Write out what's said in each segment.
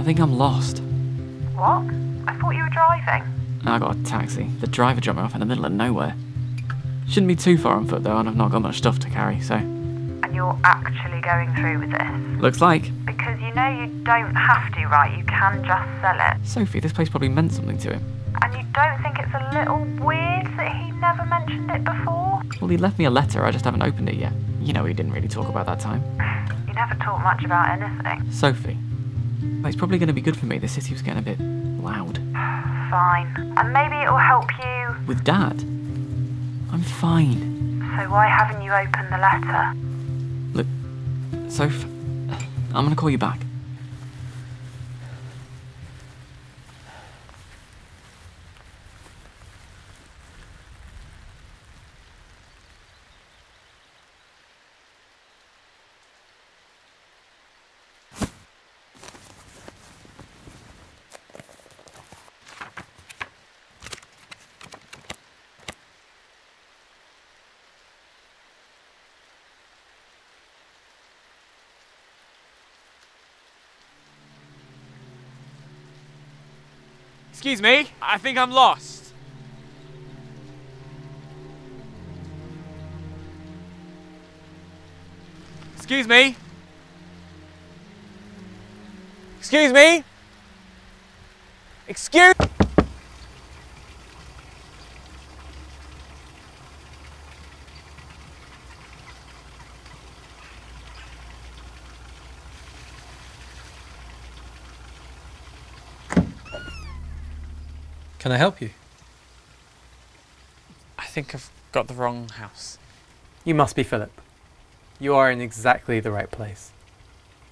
I think I'm lost. What? I thought you were driving. I got a taxi. The driver dropped me off in the middle of nowhere. Shouldn't be too far on foot though, and I've not got much stuff to carry, so... And you're actually going through with this? Looks like. Because you know you don't have to, right? You can just sell it. Sophie, this place probably meant something to him. And you don't think it's a little weird that he never mentioned it before? Well, he left me a letter, I just haven't opened it yet. You know, he didn't really talk about that time. You never talk much about anything. Sophie. Well, it's probably going to be good for me. The city was getting a bit loud. Fine. And maybe it'll help you... With Dad? I'm fine. So why haven't you opened the letter? Look, Soph, I'm going to call you back. Excuse me, I think I'm lost. Excuse me? Excuse me? Excuse... Can I help you? I think I've got the wrong house. You must be Phillip. You are in exactly the right place.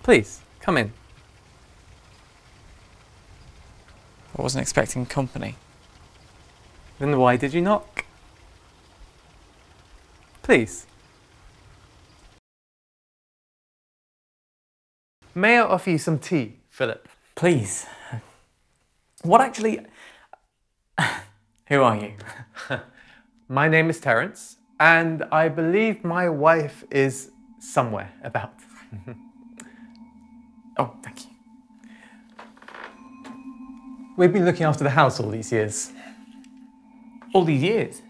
Please, come in. I wasn't expecting company. Then why did you knock? Please. May I offer you some tea, Phillip? Please. What actually... Who are you? My name is Terence, and I believe my wife is somewhere about. Oh, thank you. We've been looking after the house all these years. All these years?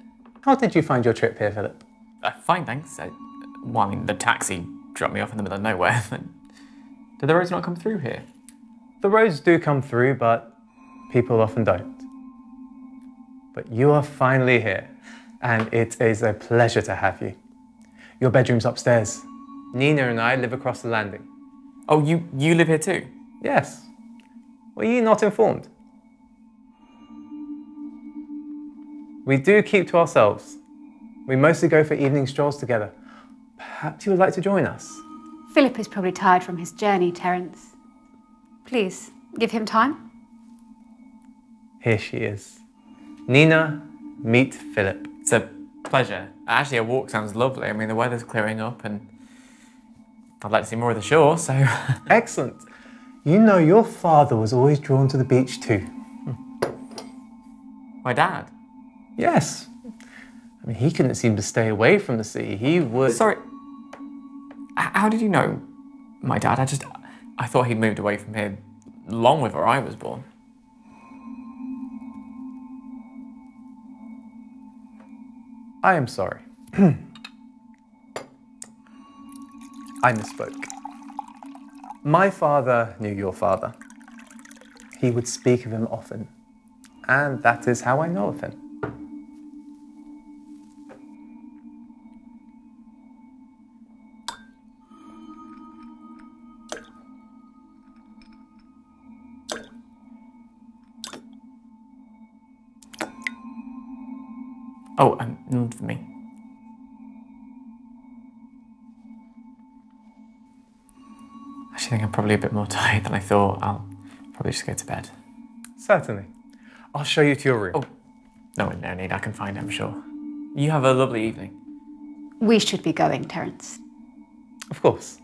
How did you find your trip here, Phillip? Fine, thanks. Well, I mean, the taxi dropped me off in the middle of nowhere. Did the roads not come through here? The roads do come through, but people often don't. But you are finally here, and it is a pleasure to have you. Your bedroom's upstairs. Nina and I live across the landing. Oh, you live here too? Yes. Were you not informed? We do keep to ourselves. We mostly go for evening strolls together. Perhaps you would like to join us? Phillip is probably tired from his journey, Terence. Please, give him time. Here she is. Nina, meet Phillip. It's a pleasure. Actually, a walk sounds lovely. I mean, the weather's clearing up and I'd like to see more of the shore, so... Excellent. You know your father was always drawn to the beach too. My dad? Yes. I mean, he couldn't seem to stay away from the sea. He would... Sorry. How did you know my dad? I thought he'd moved away from here long before I was born. I am sorry. I misspoke. My father knew your father. He would speak of him often, and that is how I know of him. Oh, none for me. I actually think I'm probably a bit more tired than I thought. I'll probably just go to bed. Certainly. I'll show you to your room. Oh, no need. I can find it, I'm sure. You have a lovely evening. We should be going, Terence. Of course.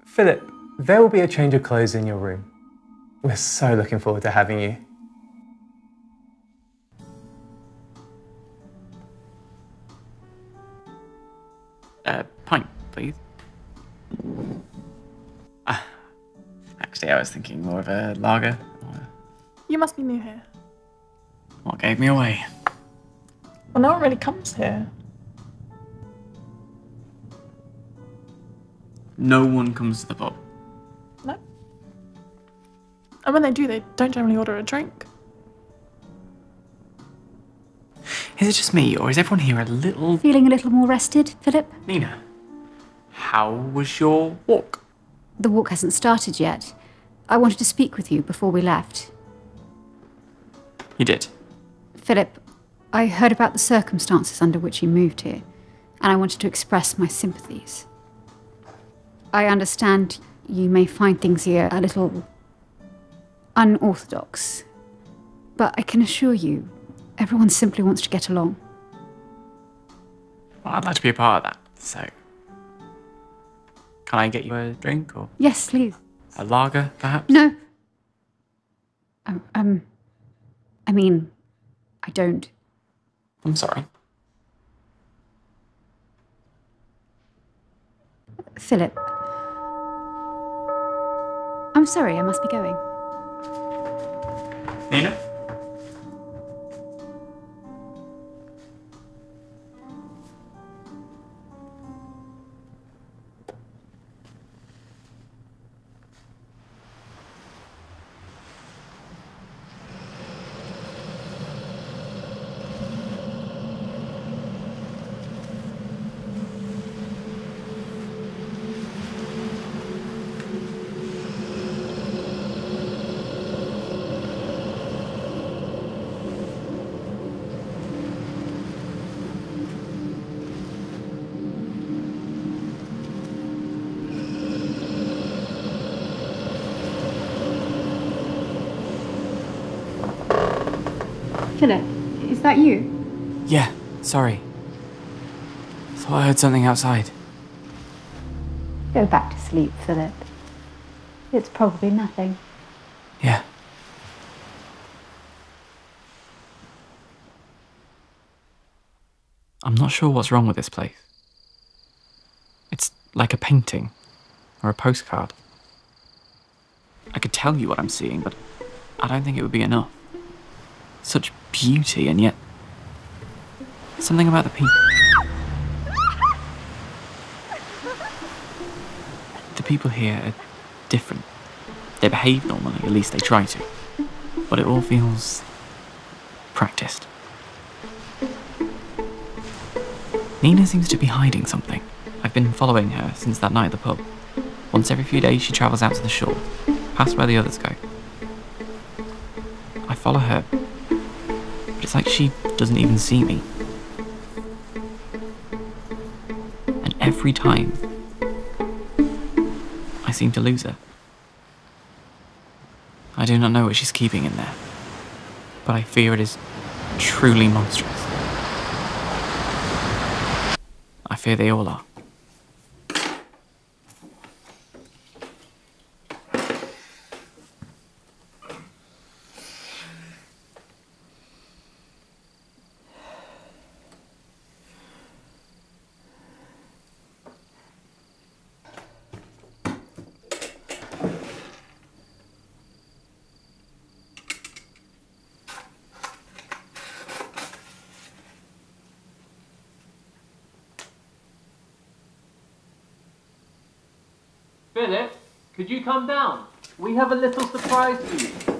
Phillip, there will be a change of clothes in your room. We're so looking forward to having you. Pint, please. Actually, I was thinking more of a lager. You must be new here. What gave me away? Well, no one really comes here. No one comes to the pub. No. And when they do, they don't generally order a drink. Is it just me, or is everyone here a little... Feeling a little more rested, Phillip? Nina, how was your walk? The walk hasn't started yet. I wanted to speak with you before we left. You did? Phillip, I heard about the circumstances under which you moved here, and I wanted to express my sympathies. I understand you may find things here a little unorthodox, but I can assure you, everyone simply wants to get along. Well, I'd like to be a part of that, so... Can I get you a drink, or Yes, please. a lager, perhaps? No. I mean, I don't. I'm sorry. Phillip. I'm sorry, I must be going. Nina? Phillip, is that you? Yeah, sorry. Thought I heard something outside. Go back to sleep, Phillip. It's probably nothing. Yeah. I'm not sure what's wrong with this place. It's like a painting or a postcard. I could tell you what I'm seeing, but I don't think it would be enough. Such beauty, and yet something about the people. The people here are different. They behave normally, at least they try to. But it all feels practiced. Nina seems to be hiding something. I've been following her since that night at the pub. Once every few days she travels out to the shore, past where the others go. I follow her, but it's like she doesn't even see me. And every time, I seem to lose her. I do not know what she's keeping in there, but I fear it is truly monstrous. I fear they all are. Phillip, could you come down? We have a little surprise for you.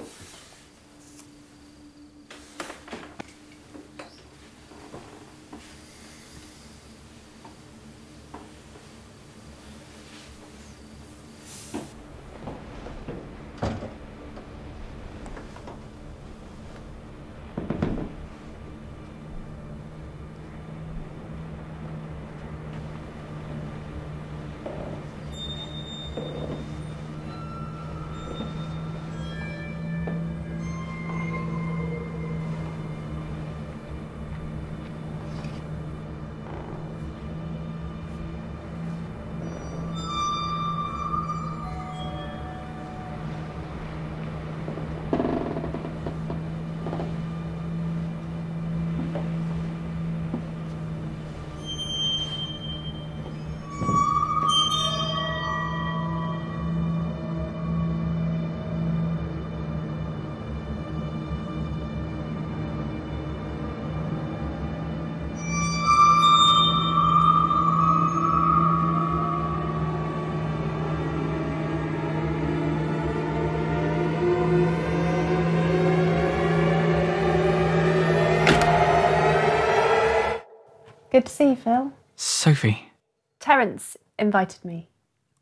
Good to see you, Phil. Sophie. Terence invited me.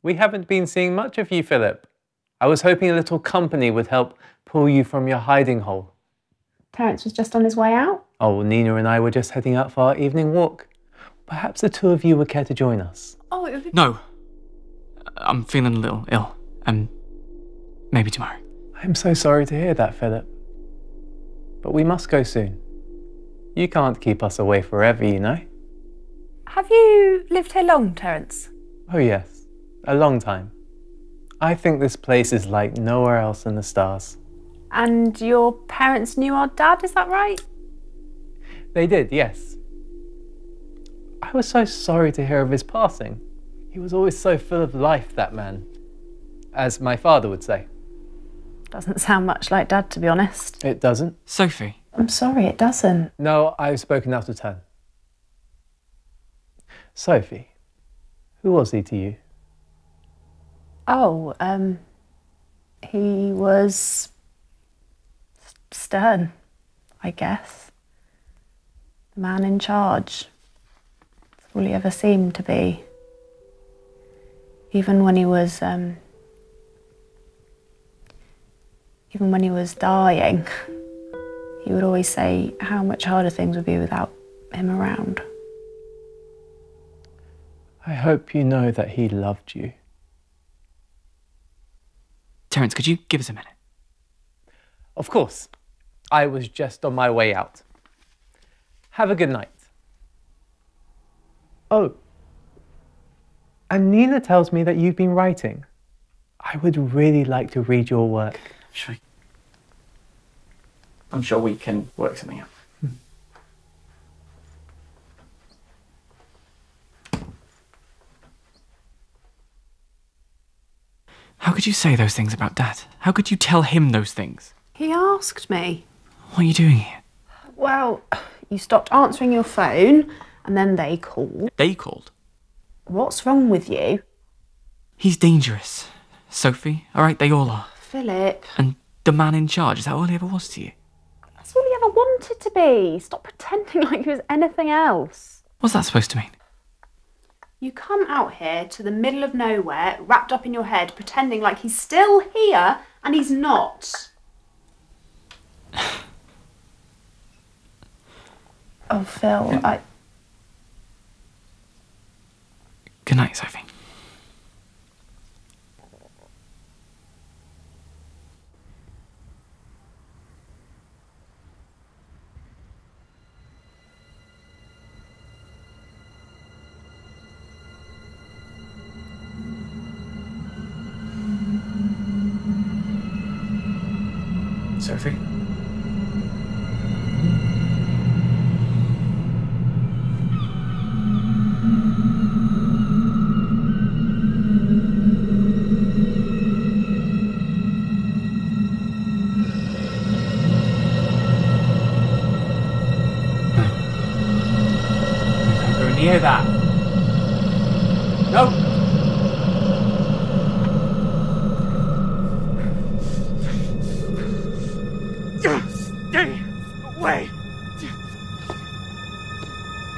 We haven't been seeing much of you, Phillip. I was hoping a little company would help pull you from your hiding hole. Terence was just on his way out. Oh, Nina and I were just heading out for our evening walk. Perhaps the two of you would care to join us. Oh, it would be... No. I'm feeling a little ill. Maybe tomorrow. I'm so sorry to hear that, Phillip. But we must go soon. You can't keep us away forever, you know. Have you lived here long, Terence? Oh yes, a long time. I think this place is like nowhere else in the stars. And your parents knew our dad, is that right? They did, yes. I was so sorry to hear of his passing. He was always so full of life, that man. As my father would say. Doesn't sound much like Dad, to be honest. It doesn't? Sophie. I'm sorry, it doesn't. No, I've spoken out of turn. Sophie, who was he to you? Oh, he was... stern, I guess. The man in charge. That's all he ever seemed to be. Even when he was dying, he would always say how much harder things would be without him around. I hope you know that he loved you. Terence, could you give us a minute? Of course. I was just on my way out. Have a good night. Oh, and Nina tells me that you've been writing. I would really like to read your work. I'm sure we can work something out. How could you say those things about Dad? How could you tell him those things? He asked me. What are you doing here? Well, you stopped answering your phone, and then they called. They called? What's wrong with you? He's dangerous. Sophie, all right, they all are. Phillip. And the man in charge, is that all he ever was to you? That's all he ever wanted to be. Stop pretending like he was anything else. What's that supposed to mean? You come out here to the middle of nowhere, wrapped up in your head, pretending like he's still here, and he's not. Oh, Phil, Good night, Sophie. Sophie? Don't go near that. No. Stay away.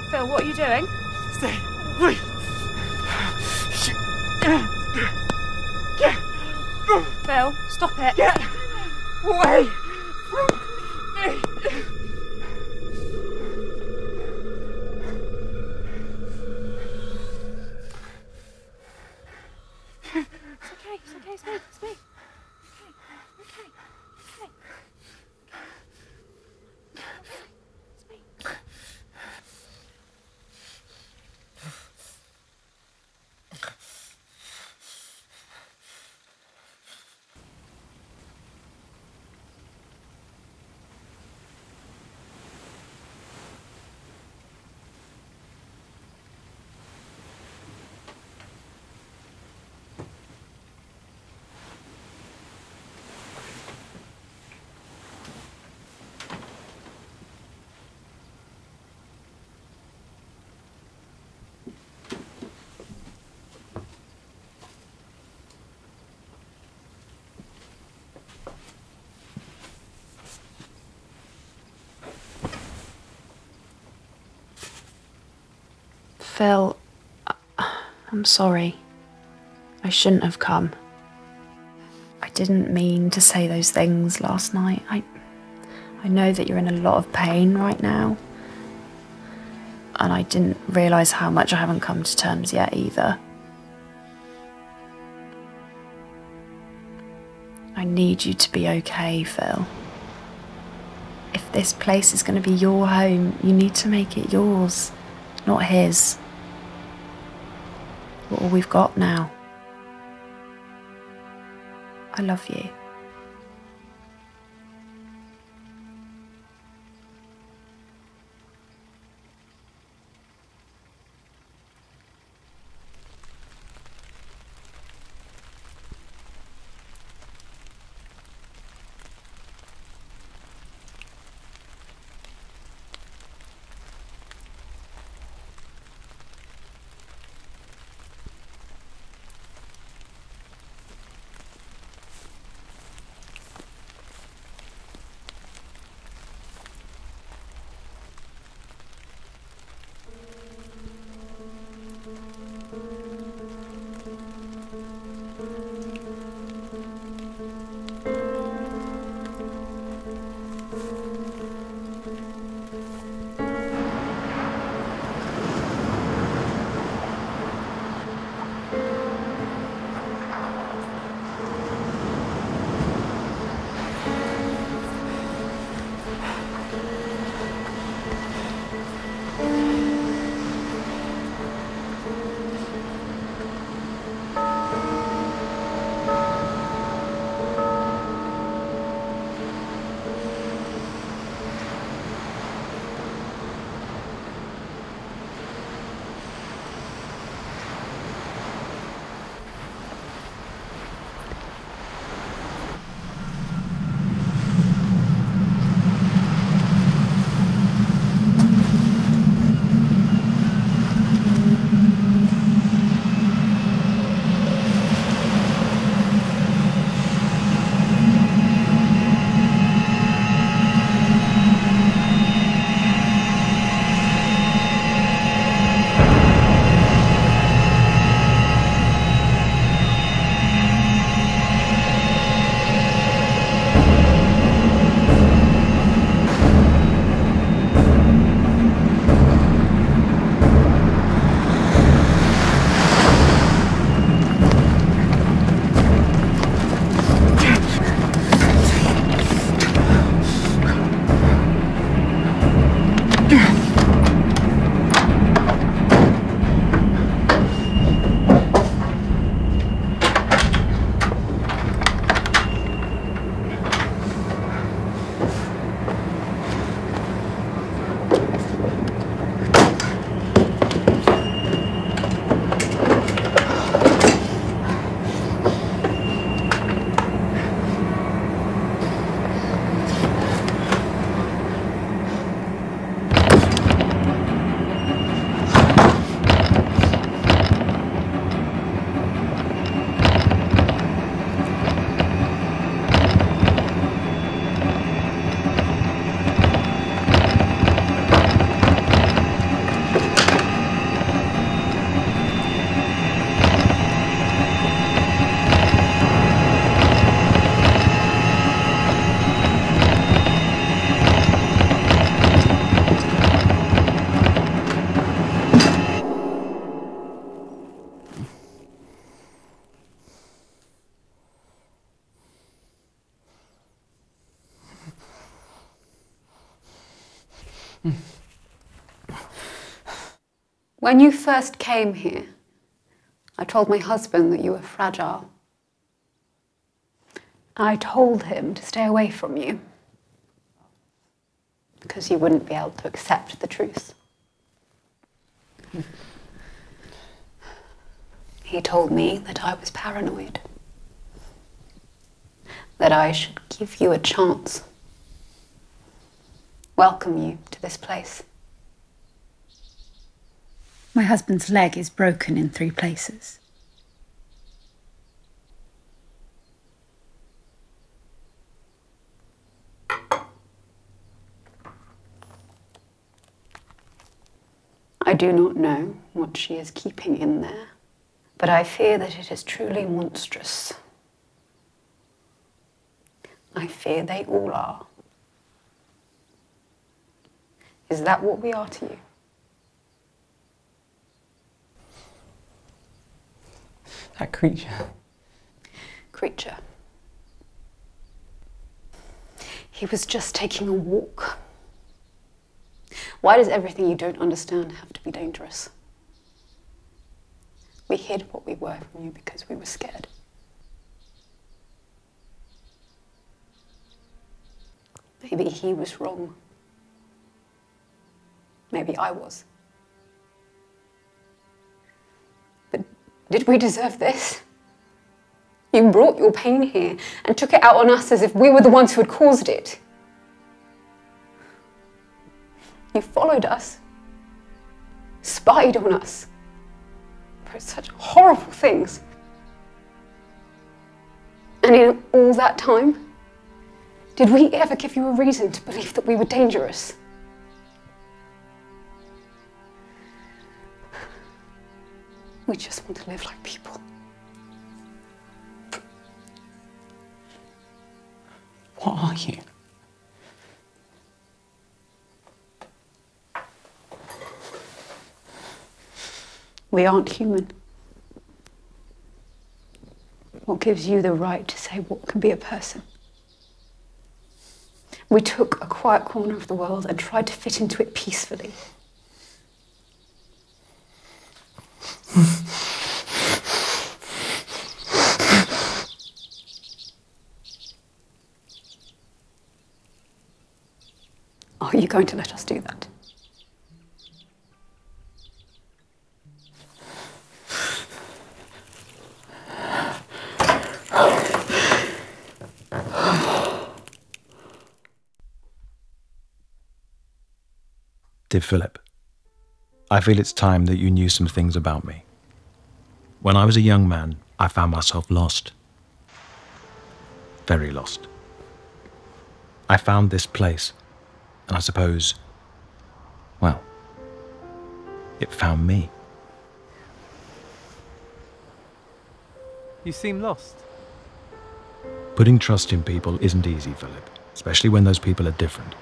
Phil, what are you doing? Stay away. Phil, stop it. Get away from me. It's okay, it's me. Okay. Phil, I'm sorry. I shouldn't have come. I didn't mean to say those things last night. I know that you're in a lot of pain right now. And I didn't realise how much I haven't come to terms yet either. I need you to be okay, Phil. If this place is going to be your home, you need to make it yours, not his. You're all we've got now. I love you. When you first came here, I told my husband that you were fragile. I told him to stay away from you because you wouldn't be able to accept the truth. He told me that I was paranoid, that I should give you a chance, welcome you to this place. My husband's leg is broken in 3 places. I do not know what she is keeping in there, but I fear that it is truly monstrous. I fear they all are. Is that what we are to you? That creature. Creature. He was just taking a walk. Why does everything you don't understand have to be dangerous? We hid what we were from you because we were scared. Maybe he was wrong. Maybe I was. But did we deserve this? You brought your pain here and took it out on us as if we were the ones who had caused it. You followed us, spied on us, for such horrible things. And in all that time, did we ever give you a reason to believe that we were dangerous? We just want to live like people. What are you? We aren't human. What gives you the right to say what can be a person? We took a quiet corner of the world and tried to fit into it peacefully. Are you going to let us do that? Dear Phillip, I feel it's time that you knew some things about me. When I was a young man, I found myself lost. Very lost. I found this place, and I suppose, well, it found me. You seem lost. Putting trust in people isn't easy, Phillip, especially when those people are different.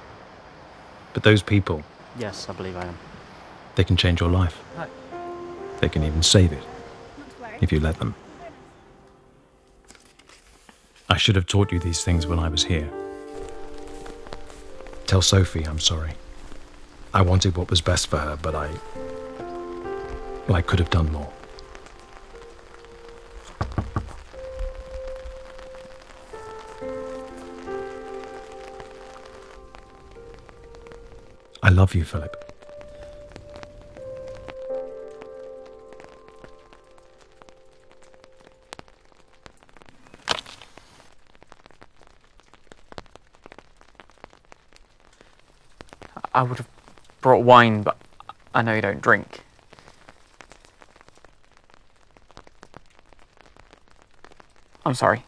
But those people... Yes, I believe I am. They can change your life. Hi. They can even save it, if you let them. I should have taught you these things when I was here. Tell Sophie I'm sorry. I wanted what was best for her, but I could have done more. I love you, Phillip. I would have brought wine, but I know you don't drink. I'm sorry.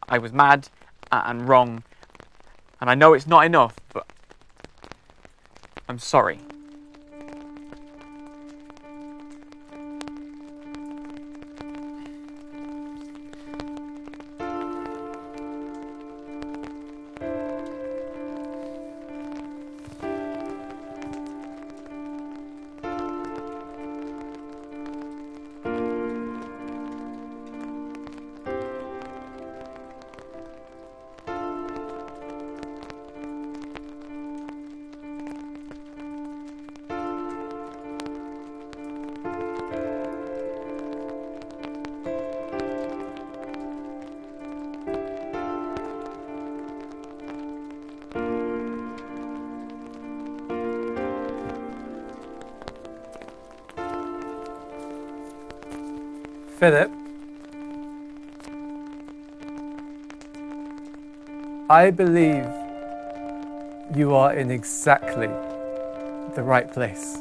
I was mad and wrong, and I know it's not enough, but I'm sorry. Phillip, I believe you are in exactly the right place.